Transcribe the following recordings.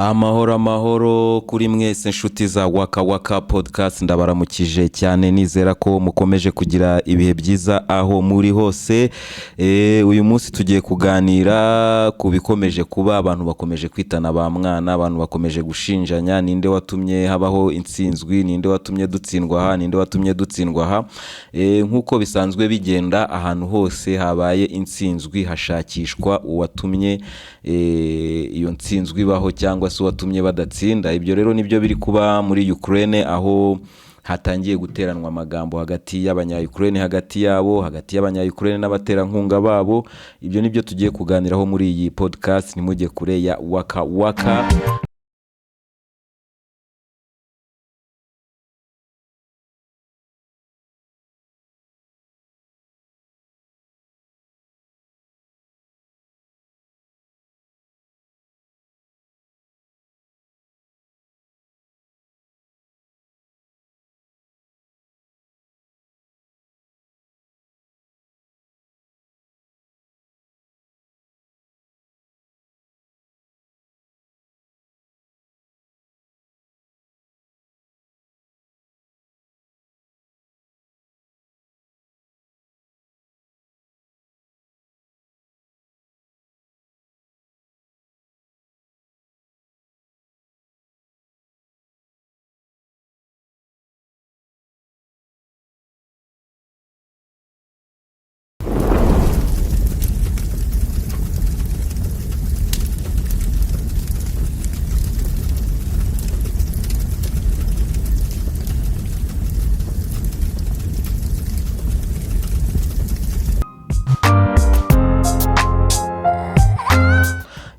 Amahoro amahoro kuri mwese inshuti za Waka Waka podcast, ndabaramukije cyane nizera ko mukomeje kugira ibihe byiza aho muri hose. Uyu munsi tugiye kuganira ku bikomeje kuba, abantu bakomeje kwitana ba mwana, abantu bakomeje gushinjanya ninde watumye habaho intsinzwi, ninde watumye dutsindwa aha, ninde watumye dutsindwa aha. Nkuko bisanzwe bigenda ahantu hose habaye intsinzwi hashakishwa uwatumye iyo ntsinzwi baho cyangwa se watumye badatsinda. Ibyo rero nibyo biri kuba muri Ukraine, aho hatangiye guteranwa amagambo hagati y'abanya-Ukraine, hagati y'abanya-Ukraine n'abaterankunga babo. Ibyo nibyo tugiye kuganiraho muri iyi podcast, nimujye kure ya Waka Waka.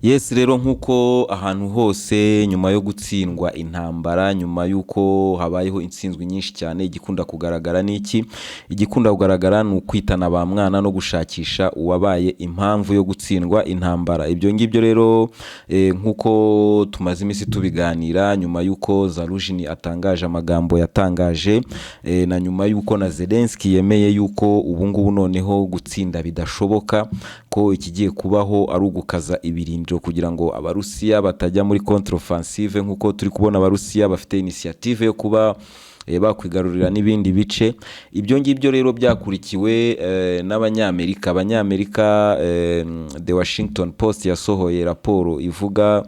Yes, rero nkuko ahantu hose nyuma yo gutsindwa intambara, nyuma yuko habayeho intsinzwi nyinshi cyane, igikunda kugaragara n'iki? Igikunda kugaragara ni ukwitana ba mwana no gushakisha uwabaye impamvu yo gutsindwa intambara. Ibyo ngibyo rero nkuko tumaze iminsi tubiganira, nyuma yuko Zaluzhny atangaje amagambo yatangaje, na nyuma yuko na Zelensky yemeye yuko ubungubu noneho gutsinda bidashoboka, ko ikigiye kubaho ari ugukaza ibirindiro kugira ngo abarusiya batajya muri contre-offensive, nkuko turi kubona abarusiya bafite initiative yo kuba bakwigarurira n'ibindi bice. Ibyo ngibyo rero byakurikiwe n'abanyamerika. Abanyamerika, The Washington Post yasohoye raporo ivuga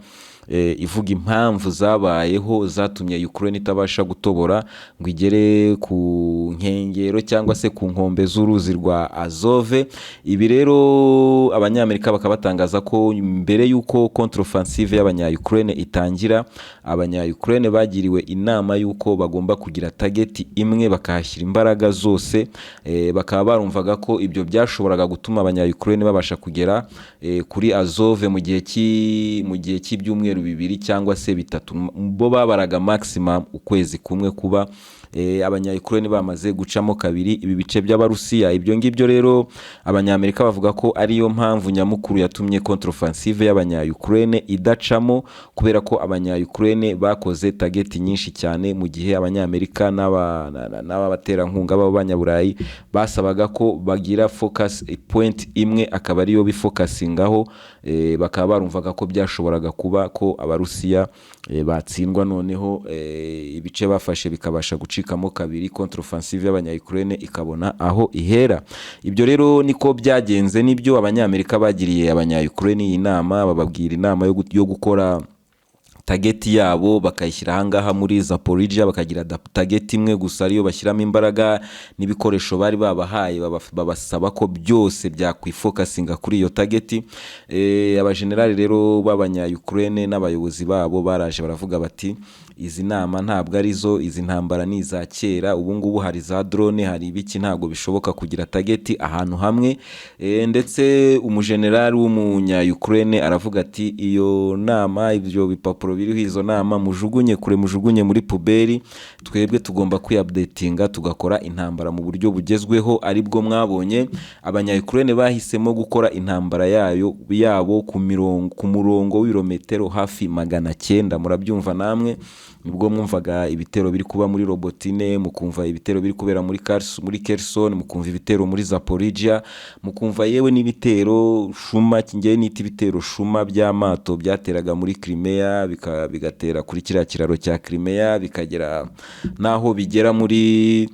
impamvu zabayeho zatumye Ukraine itabasha gutobora ngo igere ku nkengero cyangwa se ku nkombe z'uruzi rwa Azove. Ibi rero abanyamerika bakabatangaza ko mbere yuko contre-offensive y'abanya-Ukraine itangira, abanya-Ukraine bagiriwe inama yuko bagomba kugira target imwe bakahashyira imbaraga zose. Bakaba barumvaga ko ibyo byashoboraga gutuma abanya-Ukraine babasha kugera kuri Azove mu gihe cy'ibyumweru bibiri cyangwa se bitatu. Bo babaraga maximum ukwezi kumwe kuba abanya-Ukraine bamaze gucamo kabiri ibi bice by'abarusiya. Ibyo ngibyo rero abanyamerika bavuga ko ariyo mpamvu nyamukuru yatumye contre-offensive y'abanya-Ukraine idacamo, kubera ko abanya-Ukraine bakoze target nyinshi cyane, mu gihe abanyamerika n'abaterankunga b'abanyaburayi basabaga ko bagira focus point imwe, akaba ariyo bifocusingaho. Bakaba barumvaga ko byashoboraga kuba ko abarusiya batsindwa, noneho ibice bafashe bikabasha gucikamo kabiri, contre-offensive y'abanya-Ukraine ikabona aho ihera. Ibyo rero niko byagenze, nibyo abanyamerika bagiriye abanya-Ukraine inama, bababwira inama yo gukora target yabo bakayishyira ahangaha muri Zaporizhia, bakagira target imwe gusa ariyo bashyiramo imbaraga n'ibikoresho bari babahaye. Babasaba ko byose byakwifocusinga kuri iyo target. Abajenerali rero b'abanya-Ukraine n'abayobozi babo baraje baravuga bati izi nama ntabwo arizo, izi ntambara ni za kera, ubu ngubu hari za drone, hari ibiki, ntabwo bishoboka kugira target ahantu hamwe. Ndetse umujenerali w'umunya-Ukraine aravuga ati iyo nama, ibyo bipapuro biriho izo nama mujugunye kure, mujugunye muri puberi, twebwe tugomba kwiupdatinga tugakora intambara mu buryo bugezweho. Aribwo mwabonye abanya-Ukraine bahisemo gukora intambara yabo ku murongo w'ibirometero hafi 900. Murabyumva namwe, nibwo mwumvaga ibitero biri kuba muri Robotine, mukumva ibitero biri kubera muri Kherson, mukumva ibitero muri Zaporizhia, mukumva yewe n'ibitero Shuma, kingiye nita ibitero Shuma by'amato byateraga muri Crimea, bigatera kuri kiriya kiraro cya Crimea, bikagera naho bigera muri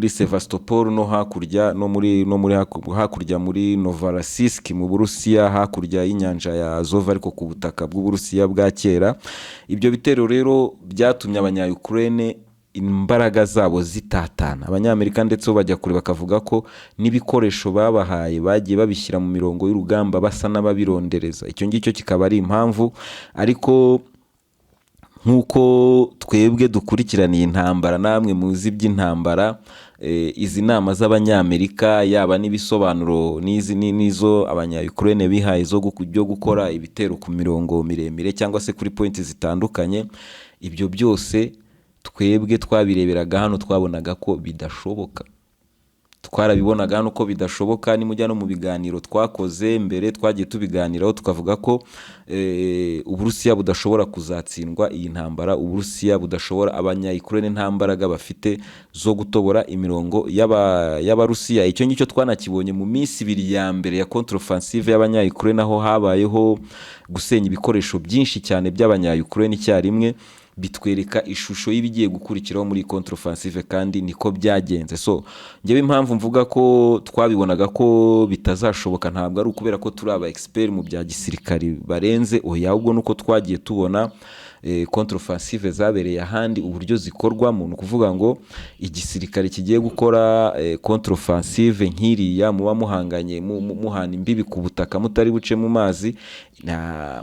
Sevastopol no hakurya hakurya muri Novorossiysk mu Burusiya, hakurya y'inyanja ya Azov, ariko ku butaka bw'Uburusiya bwa kera. Ibyo bitero rero byatumye abanya-Ukraine imbaraga zabo zitatana. Abanyamerika ndetse bajya kure bakavuga ko n'ibikoresho babahaye bagiye babishyira mu mirongo y'urugamba basa n'ababirondereza. Icyo ngicyo kikaba ari impamvu, ariko nk'uko twebwe dukurikiraniye intambara, namwe muzi by'intambara, izi nama z'abanyamerika yaba n'ibisobanuro n'izo abanya-Ukraine bihaye zo gukora ibitero ku mirongo miremire cyangwa se kuri pointi zitandukanye, ibyo byose twebwe twabireberaga hano, twabonaga ko bidashoboka. Twarabibonaga hano ko bidashoboka. Nimujya no mu biganiro twakoze mbere, twagiye tubiganiraho tukavuga ko Uburusiya budashobora kuzatsindwa iyi ntambara. Uburusiya budashobora, abanya-Ukraine nta mbaraga bafite zo gutobora imirongo y'Abarusiya. Icyo ngicyo twanakibonye mu minsi 2 ya mbere ya contre-offensive y'abanya-Ukraine, aho habayeho gusenya ibikoresho byinshi cyane by'abanya-Ukraine icyarimwe. Bitwereka ishusho y'ibigiye gukurikiraho muri contre-offensive, kandi niko byagenze. So ngewe impamvu mvuga ko twabibonaga ko bitazashoboka, ntabwo ari ukubera ko turi aba expert mu bya gisirikari barenze oya, ahubwo nuko twagiye tubona contre-offensive zabereye ahandi uburyo zikorwamo. Ni ukuvuga ngo igisirikare kigiye gukora contre-offensive nk'iriya, muba muhanganye muhana imbibi ku butaka, mutari buce mu mazi,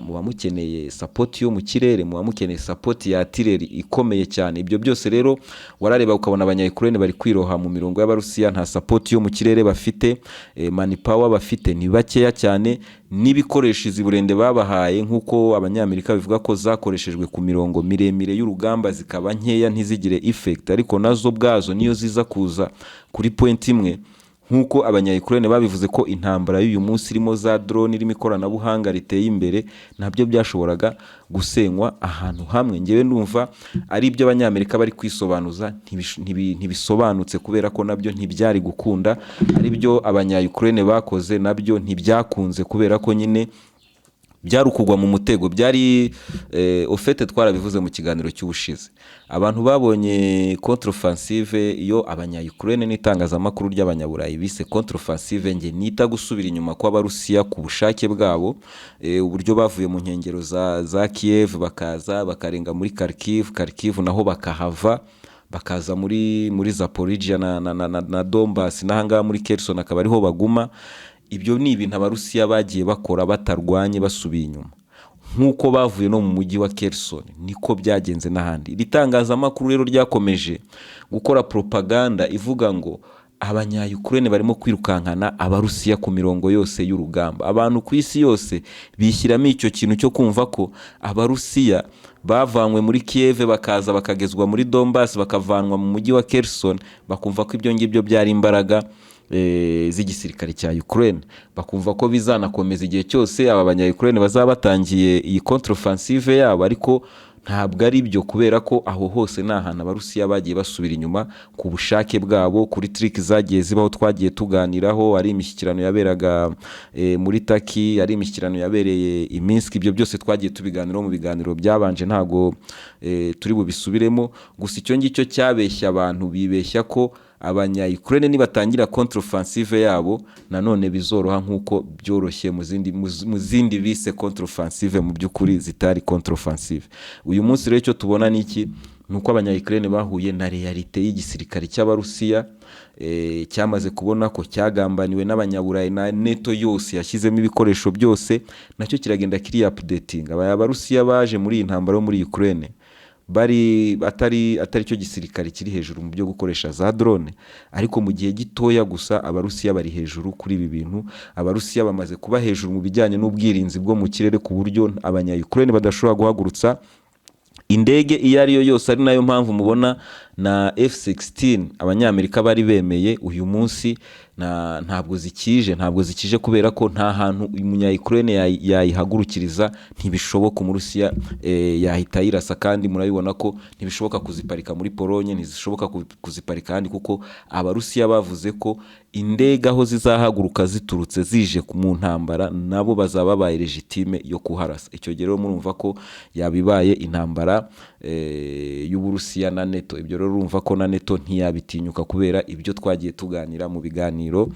muba mukeneye support yo mu kirere, muba mukeneye support ya artillery ikomeye cyane. Ibyo byose rero warareba ukabona abanya-Ukraine bari kwiroha mu mirongo y'Abarusiya, nta support yo mu kirere bafite, manpower bafite ni bakeya cyane, n'ibikoresho iziburende babahaye nk'uko abanyamerika bivuga ko zakoreshejwe ku mirongo miremire y'urugamba zikaba nkeya, ntizigire effect, ariko nazo bwazo niyo ziza kuza kuri point imwe. Nk'uko abanya-Ukraine babivuze ko intambara y'uyu munsi irimo za drone, irimo ikoranabuhanga riteye imbere, nabyo byashoboraga gusenywa ahantu hamwe. Ngewe ndumva ari ibyo abanyamerika bari kwisobanuza, ntibisobanutse kubera ko nabyo ntibyari gukunda. Ari byo abanya-Ukraine bakoze nabyo ntibyakunze kubera ko nyine byari ukugwa mu mutego. Byari ofete twarabivuze mu kiganiro cy'ubushize, abantu babonye contre-offensive iyo abanya-Ukraine n'itangazamakuru ry'abanyaburayi bise contre-offensive, nge nita gusubira inyuma kw'Abarusiya ku bushake bwabo. Uburyo bavuye mu nkengero za Kiev bakarenga muri Kharkiv naho bakahava, bakaza muri Zaporizhia na Donbass, n'ahangaha muri Kherson akaba ariho baguma. Ibyo ni ibintu Abarusiya bagiye bakora batarwanye basubiye inyuma. Nk'uko bavuye no mu mujyi wa Kherson, niko byagenze n'ahandi. Iri tangazamakuru rero ryakomeje gukora propaganda ivuga ngo abanya-Ukraine barimo kwirukankana Abarusiya ku mirongo yose y'urugamba. Abantu ku isi yose bishyiramo icyo kintu cyo kumva ko Abarusiya bavanywe muri Kiev bakaza bakagezwa muri Donbass, bakavanwa mu mujyi wa Kherson, bakumva ko ibyo ngibyo byari imbaraga z'igisirikare cya Ukraine, bakumva ko bizanakomeza igihe cyose aba banya-Ukraine bazaba batangiye iyi contre-offensive yabo. Ariko ntabwo ari byo, kubera ko aho hose ni ahantu Abarusiya bagiye basubira inyuma ku bushake bwabo, kuri trick zagiye zibaho twagiye tuganiraho. Ari imishyikirano yaberaga muri Turkey, ari imishyikirano yabereye i Minsk, ibyo byose twagiye tubiganiraho mu biganiro byabanje, ntago turi bubisubiremo. Gusa icyo ngicyo cyabeshya abantu, bibeshya ko abanya-Ukraine nibatangira contre-offensive yabo nanone bizoroha nk'uko byoroshye mu zindi bise contre-offensive mu by'ukuri zitari contre-offensive. Uyu munsi rero icyo tubona ni iki? Nuko abanya-Ukraine bahuye na realite y'igisirikare cy'Abarusiya, cyamaze kubona ko cyagambaniwe n'abanyaburayi, na NATO yose yashyizemo ibikoresho byose, nacyo kiragenda kiri updating. Abarusiya baje muri iyi ntambara yo muri Ukraine bari atari cyo gisirikare kiri hejuru mu byo gukoresha za drone, ariko mu gihe gitoya gusa Abarusiya bari hejuru kuri ibi bintu. Abarusiya bamaze kuba hejuru mu bijyanye n'ubwirinzi bwo mu kirere ku buryo abanya-Ukraine badashobora guhagurutsa indege iyo ari yo yose. Ari nayo mpamvu mubona na F-16 abanyamerika bari bemeye uyu munsi ntabwo zikije kubera ko nta hantu umunya-Ukraine yayihagurukiriza, ntibishoboka. Umurusiya yahita yirasa, kandi murabibona ko ntibishoboka kuziparika muri Polonye, ntizishoboka kuziparika handi, kuko abarusiya bavuze ko indege aho zizahaguruka ziturutse zije mu ntambara nabo bazaba babaye legitime yo kuharasa. Icyo gihe rero murumva ko yabibaye intambara y'Uburusiya na NATO. Ibyo rero urumva ko na NATO ntiyabitinyuka kubera ibyo twagiye tuganira mu biganiro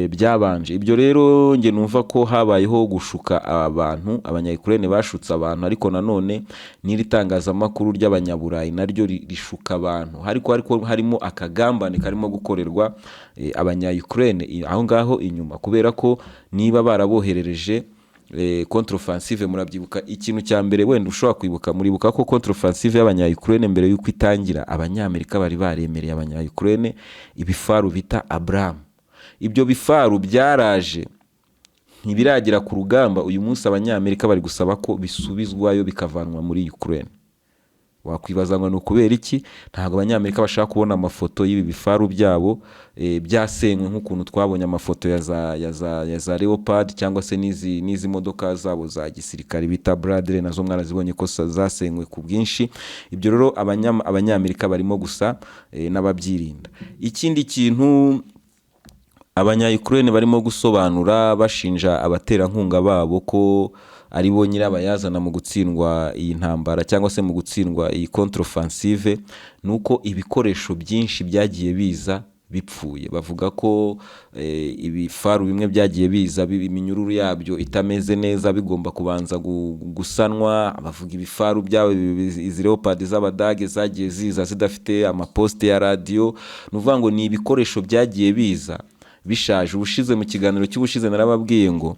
byabanje. Ibyo rero nge numva ko habayeho gushuka abantu, abanya-Ukraine bashutse abantu, ariko nanone n'iri tangazamakuru ry'abanyaburayi naryo rishuka abantu, ariko harimo akagambane karimo gukorerwa abanya-Ukraine aho ngaho inyuma, kubera ko niba baraboherereje contre-offensive, murabyibuka ikintu cya mbere wenda ushobora kwibuka, muribuka ko contre-offensive y'abanya-Ukraine mbere y'uko itangira abanyamerika bari baremereye abanya-Ukraine ibifaru bita Abrams. Ibyo bifaru byaraje ntibiragera ku rugamba, uyu munsi abanyamerika bari gusaba ko bisubizwayo bikavanwa muri Ukraine. Wakwibaza ngo ni ukubera iki? Ntabwo abanyamerika bashaka kubona amafoto y'ibi bifaru byabo byasenywe nk'ukuntu twabonye amafoto ya za Leopard cyangwa se n'izi modoka zabo za gisirikare bita Bradley, nazo mwarazibonye ko zasenywe ku bwinshi. Ibyo rero abanyamerika barimo gusa n'ababyirinda. Ikindi kintu abanya-Ukraine barimo gusobanura bashinja abaterankunga babo ko ari bo nyirabayazana mu gutsindwa iyi ntambara cyangwa se mu gutsindwa iyi contre-offensive, nuko ibikoresho byinshi byagiye biza bipfuye. Bavuga ko ibifaru bimwe byagiye biza iminyururu yabyo itameze neza, bigomba kubanza gusanwa. Bavuga ibifaru byabo izi Leopard z'Abadage zagiye ziza zidafite amaposte ya radio, nuvuga ngo ni ibikoresho byagiye biza bishaje. Ubushize mu kiganiro cy'ubushize narababwiye ngo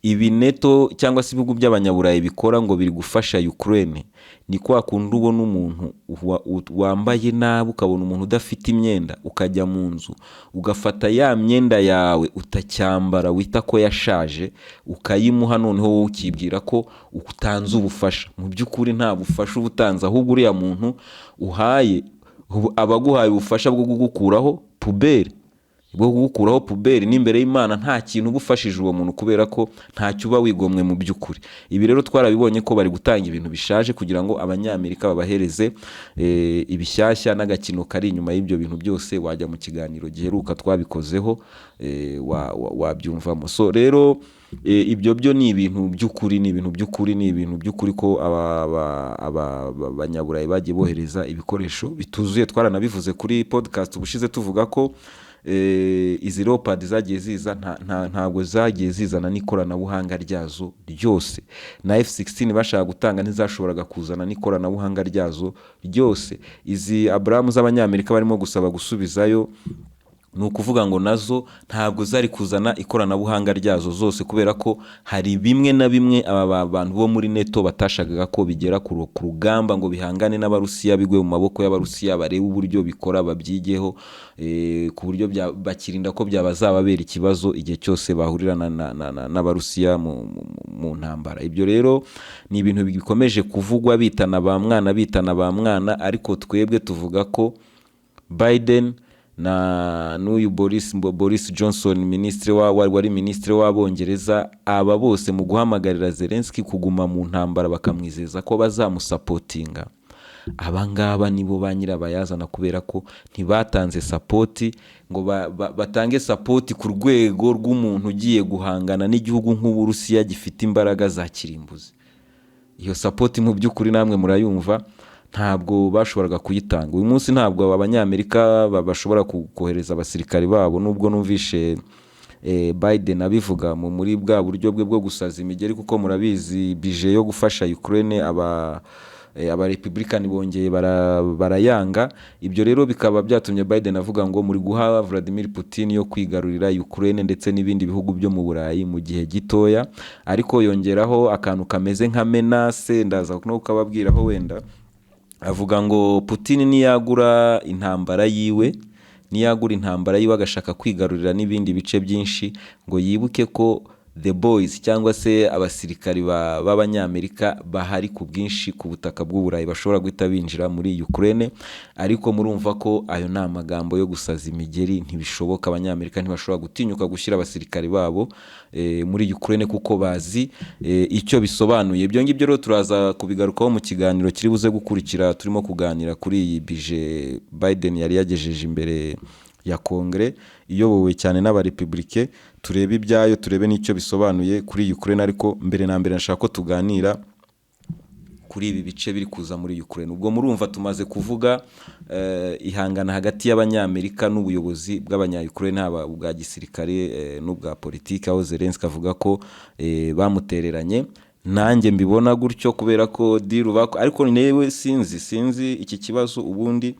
ibi NATO cyangwa se ibihugu by'abanyaburayi bikora ngo biri gufasha Ukraine, ni kwa kundi ubona umuntu wambaye nabi, ukabona umuntu udafite imyenda, ukajya mu nzu ugafata ya myenda yawe utacyambara wita ko yashaje ukayimuha, noneho wowe ukibwira ko utanze ubufasha. Mu by'ukuri nta bufasha ubutanze, ahubwo uriya muntu uhaye abaguhaye ubufasha bwo kugukuraho puberi, n'imbere y'Imana nta kintu ubufashije uwo muntu, kubera ko ntacyo uba wigomwe mu by'ukuri. Ibi rero twarabibonye ko bari gutanga ibintu bishaje kugira ngo abanyamerika babahereze ibishyashya, n'agakino kari inyuma y'ibyo bintu byose wajya mu kiganiro giheruka twabikozeho wabyumvamo. So rero ibyo byo ni ibintu by'ukuri ko abanyaburayi bagiye bohereza ibikoresho bituzuye. Twaranabivuze kuri podcast ubushize tuvuga ko izi Leopard zagiye ziza ntabwo zagiye zizana n'ikoranabuhanga ryazo ryose, na F-16 bashaka gutanga ntizashoboraga kuzana n'ikoranabuhanga ryazo ryose. Izi Abrams z'abanyamerika barimo gusaba gusubizayo, ni ukuvuga ngo nazo ntabwo zari kuzana ikoranabuhanga ryazo zose, kubera ko hari bimwe na bimwe aba bantu bo muri NATO batashakaga ko bigera ku rugamba ngo bihangane n'Abarusiya, bigwe mu maboko y'Abarusiya, barebe uburyo bikora babyigeho, ku buryo bakirinda ko byabazababera ikibazo igihe cyose bahurira n'Abarusiya mu ntambara. Ibyo rero ni ibintu bikomeje kuvugwa, bitana ba mwana, ariko twebwe tuvuga ko Biden na n'uyu Boris Johnson wari minisitiri w'Abongereza, aba bose mu guhamagarira Zelensky kuguma mu ntambara bakamwizeza ko bazamusapotinga, abangaba nibo ba nyirabayazana, kubera ko ntibatanze sapoti ngo batange sapoti ku rwego rw'umuntu ugiye guhangana n'igihugu nk'Uburusiya gifite imbaraga za kirimbuzi. Iyo sapoti mu by'ukuri namwe murayumva ntabwo bashoboraga kuyitanga. Uyu munsi ntabwo abanyamerika bashobora kohereza abasirikari babo, nubwo numvishe Biden abivuga muri bwa buryo bwe bwo gusaza imigeri, kuko murabizi bije yo gufasha Ukraine aba Republican bongeye barayanga. Ibyo rero bikaba byatumye Biden avuga ngo muri guha Vladimir Putin yo kwigarurira Ukraine ndetse n'ibindi bihugu byo mu Burayi mu gihe gitoya, ariko yongeraho akantu kameze nka menace, ndaza no kubabwiraho wenda. Avuga ngo Putin niyagura intambara yiwe agashaka kwigarurira n'ibindi bice byinshi, ngo yibuke ko the boys cyangwa se abasirikari b'abanyamerika bahari ku bwinshi ku butaka bw'uburayi bashobora guhita binjira muri Ukraine, ariko murumva ko ayo ni amagambo yo gusaza imigeri, ntibishoboka. Abanyamerika ntibashobora gutinyuka gushyira abasirikari babo muri Ukraine kuko bazi icyo bisobanuye. Ibyo ngibyo rero turaza kubigarukaho mu kiganiro kiri buze gukurikira, turimo kuganira kuri iyi bije Biden yari yagejeje imbere ya Kongere iyobowe cyane n'abarepublike. Turebe ibyayo, turebe n'icyo bisobanuye kuri Ukraine, ariko mbere na mbere nshaka ko tuganira kuri ibi bice biri kuza muri Ukraine. Ubwo murumva tumaze kuvuga ihangana hagati y'abanyamerika n'ubuyobozi bw'abanya-Ukraine, haba ubwa gisirikare n'ubwa politiki, aho Zelensky avuga ko bamutereranye. Nanjye mbibona gutyo kubera ko deal ariko newe sinzi iki kibazo ubundi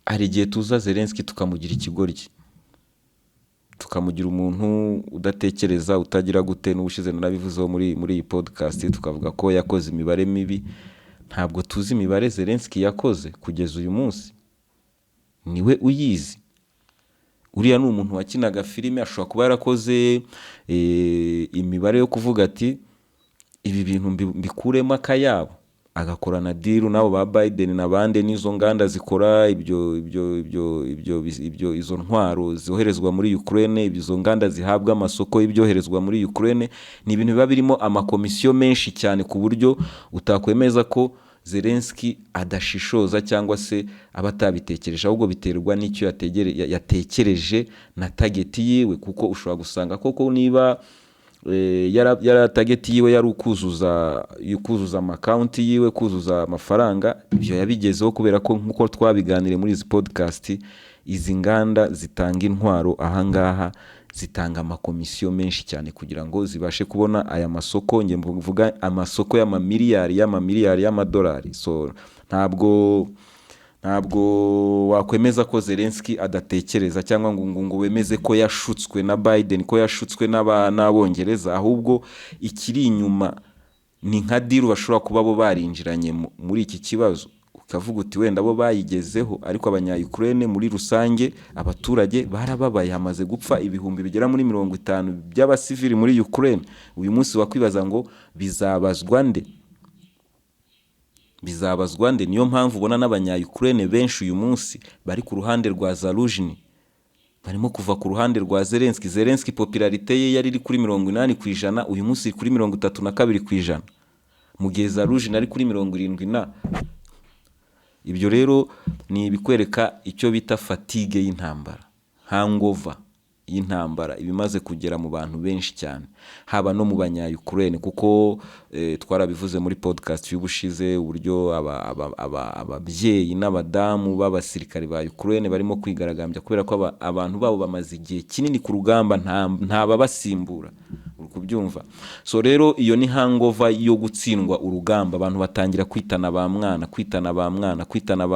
hari igihe tuza Zelensky tukamugira ikigoryi, tukamugira umuntu udatekereza, utagira gute. N'ubushize narabivuzeho muri iyi podcast, tukavuga ko yakoze imibare mibi. Ntabwo tuzi imibare Zelensky yakoze kugeza uyu munsi, niwe uyizi. Uriya ni umuntu wakinaga filime, ashobora kuba yarakoze imibare yo kuvuga ati ibi bintu mbikuremo akayabo, agakorana deal nabo ba Biden n'abandi, n'izo nganda zikora izo ntwaro zoherezwa muri Ukraine, izo nganda zihabwa amasoko y'ibyoherezwa muri Ukraine. Ni ibintu biba birimo amakomisiyo menshi cyane ku buryo utakwemeza ko Zelensky adashishoza cyangwa se abatabitekereje, ahubwo biterwa n'icyo yatekereje na target yiwe. Kuko ushobora gusanga koko niba yara target yiwe yari ukuzuza account yiwe, kuzuza amafaranga, ibyo yabigezeho kubera ko nkuko twabiganire muri izi podcast, izi nganda zitanga intwaro ahangaha zitanga amakomisiyo menshi cyane kugira ngo zibashe kubona aya masoko. Nge mvuga amasoko y'amamiliyari y'amadolari. So ntabwo wakwemeza ko Zelensky adatekereza cyangwa ngo wemeze ko yashutswe na Biden, ko yashutswe n'abongereza. Ahubwo ikiri inyuma ni nka deal bashobora kuba bo barinjiranye muri iki kibazo, ukavuga uti wenda bo bayigezeho, ariko abanya-Ukraine muri rusange, abaturage barababaye. Hamaze gupfa ibihumbi bigera muri 50 by'abasivili muri Ukraine. Uyu munsi wakwibaza ngo bizabazwa nde? Niyo mpamvu ubona n'abanya-Ukraine benshi uyu munsi bari ku ruhande rwa Zaluzhny, barimo kuva ku ruhande rwa Zelensky. Zelensky popularite ye yari iri kuri 80%, uyu munsi iri kuri 32%, mu gihe Zaluzhny ari kuri 70%. Ibyo rero ni ibikwereka icyo bita fatigue y'intambara, hangover y'intambara ibimaze kugera mu bantu benshi cyane, haba no mu banya-Ukraine. Kuko twarabivuze muri podcast y'ubushize uburyo ababyeyi n'abadamu b'abasirikari ba Ukraine barimo kwigaragambya kubera ko abantu babo bamaze igihe kinini ku rugamba, nta babasimbura. Uri kubyumva? So rero iyo ni hangover yo gutsindwa urugamba. Abantu batangira kwitana ba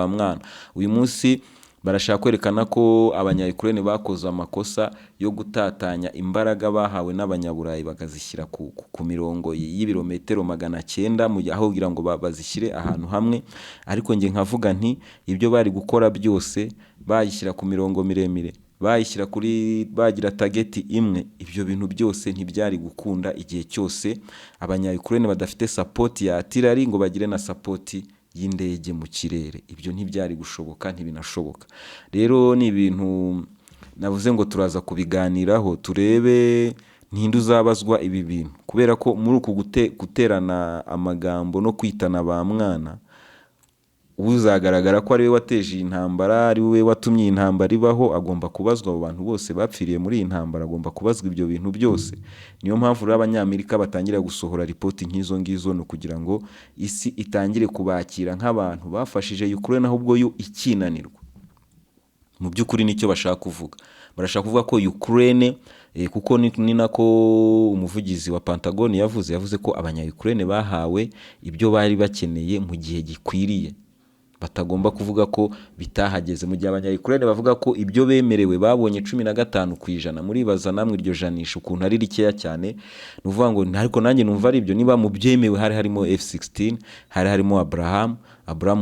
mwana. Uyu munsi barashaka kwerekana ko abanya-Ukraine bakoze amakosa yo gutatanya imbaraga bahawe n'abanyaburayi bakazishyira ku mirongo y'ibirometero 900 aho kugira ngo bazishyire ahantu hamwe. Ariko nge nkavuga nti ibyo bari gukora byose bayishyira ku mirongo miremire, bayishyira bagira target imwe, ibyo bintu byose ntibyari gukunda igihe cyose abanya-Ukraine badafite support ya artillery ngo bagire na support y'indege mu kirere. Ibyo ntibyari gushoboka, ntibinashoboka. Rero ni ibintu navuze ngo turaza kubiganiraho, turebe ntinde uzabazwa ibi bintu, kubera ko muri uku guterana amagambo no kwitana ba mwana, uzagaragara ko ari we wateje intambara, ari we watumye intambara ibaho, agomba kubazwa. Abo bantu bose bapfiriye muri iyi ntambara agomba kubazwa ibyo bintu byose. Niyo mpamvu rero abanyamerika batangira gusohora ripoti nk'izo ngizo, no kugira ngo isi itangire kubakira nk'abantu bafashije Ukraine ahubwo yo ikinanirwa. Mu by'ukuri nicyo bashaka kuvuga. Barashaka kuvuga ko Ukraine kuko ni nako umuvugizi wa Pentagon yavuze ko abanya-Ukraine bahawe ibyo bari bakeneye mu gihe gikwiriye. batagomba kuvuga ko bitahageze, mu gihe abanya-Ukraine bavuga ko ibyo bemerewe babonye 15%. Muribaza namwe iryo janisha ukuntu ari rikeya cyane. Ni ukuvuga ngo ariko nanjye numva ari ibyo, niba mu byemewe hari harimo F-16, hari harimo Abraham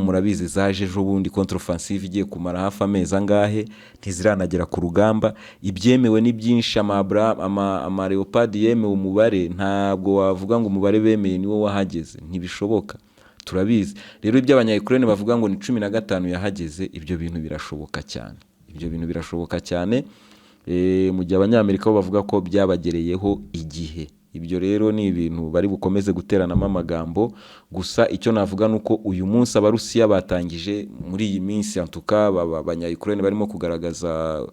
murabizi zaje ejo bundi contre-offensive igiye kumara hafi amezi angahe ntiziranagera ku rugamba. Ibyemewe ni byinshi, ama Leopard yemewe umubare, ntabwo wavuga ngo umubare bemeye niwo wahageze, ntibishoboka, turabizi. Rero ibyo abanya-Ukraine bavuga ngo ni 15 yahageze, ibyo bintu birashoboka cyane, mu gihe abanyamerika bo bavuga ko byabagereyeho igihe. Ibyo rero ni ibintu bari bukomeze guteranamo amagambo. Gusa icyo navuga nuko uyu munsi abarusiya batangije muri iyi minsi, antuka abanya-Ukraine barimo kugaragaza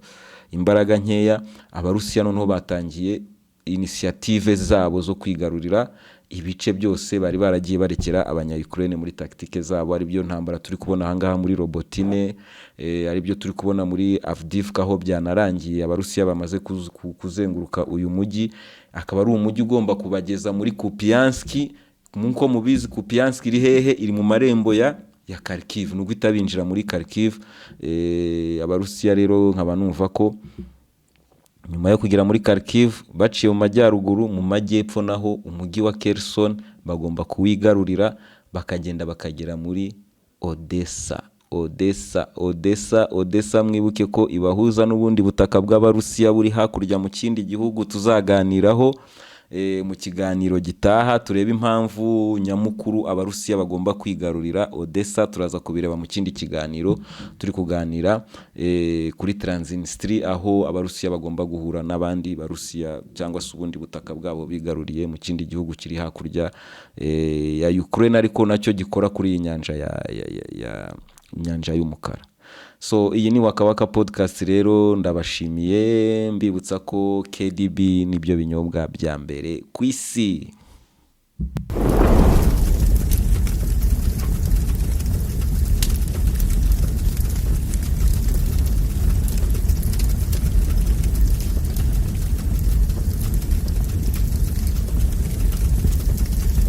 imbaraga nkeya. Abarusiya noneho batangiye initiative zabo zo kwigarurira ibice byose bari baragiye barekera abanya-Ukraine muri tactique zabo. Ari byo ntambara turi kubona ahangaha muri Robotine, ari byo turi kubona muri Avdiivka aho byanarangiye abarusiya bamaze kuzenguruka uyu mujyi. Akaba ari umujyi ugomba kubageza muri Kupiansk. Nkuko mubizi Kupiansk iri hehe? Iri mu marembo ya Kharkiv, nubwo itabinjira muri Kharkiv. Abarusiya rero nkaba numva ko nyuma yo kugera muri Kharkiv baciye mu majyaruguru, mu majyepfo naho umujyi wa Kherson bagomba kuwigarurira, bakagenda bakagera muri Odessa. Mwibuke ko ibahuza n'ubundi butaka bw'abarusiya buri hakurya mu kindi gihugu, tuzaganiraho mu kiganiro gitaha. Turebe impamvu nyamukuru abarusiya bagomba kwigarurira Odessa, turaza kubireba mu kindi kiganiro. Turi kuganira kuri Transnistria, aho abarusiya bagomba guhura n'abandi barusiya cyangwa se ubundi butaka bwabo bigaruriye mu kindi gihugu kiri hakurya ya Ukraine, ariko nacyo gikora kuri iyi nyanja y'umukara. So iyi ni Waka Waka podcast rero, ndabashimiye mbibutsa ko KDB nibyo binyobwa bya mbere ku isi.